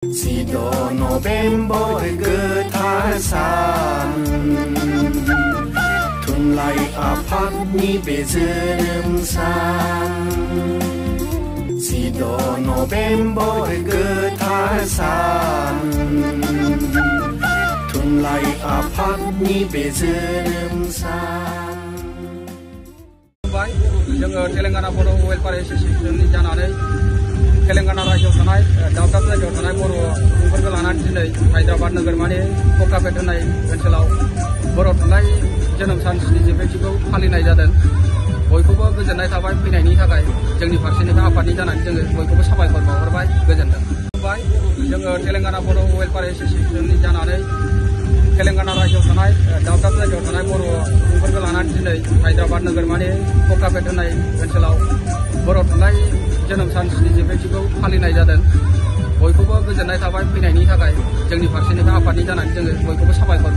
10 November गोथार सान थुनलाइ आफादनि बे जोनोम सान 10 November गोथार सान थुनलाइ आफादनि बे जोनोम सान जोङो तेलेंगाना बर' वेलफेयार एस'सिएशननि जानानै तेलेंगाना रायजोआव थानाय दाब दाब जायगायाव थानाय बर' सुबुंफोरखौ लानानै दिनै हायद्राबाद नोगोरमानि ककापेट होननाय ओनसोलाव बर' थुनलाइ जोनोम सान 75थिखौ फालिनाय जादों। बयखौबो गोजोननाय थाबाय फैनायनि थाखाय जोंनि फारसेनिफ्राय आफादनि जानानै जोङो बयखौबो साबायखर बावहरबाय गोजोनथों। जोङो तेलेंगाना बर' वेलफेयार एस'सिएशननि जानानै तेलेंगाना रायजोआव थानाय दाब दाब जायगायाव थानाय बर' सुबुंफोरखौ लानानै दिनै हायद्राबाद नोगोरमानि ककापेट होननाय ओनसोलाव बर' थुनलाइ जोनोम सान 75थिखौ फालिनाय जादों। बयखौबो गोजोननाय थाबाय फैनायनि थाखाय जोंनि फारसेनिफ्राय आफादनि जानानै जोङो बयखौबो साबायखर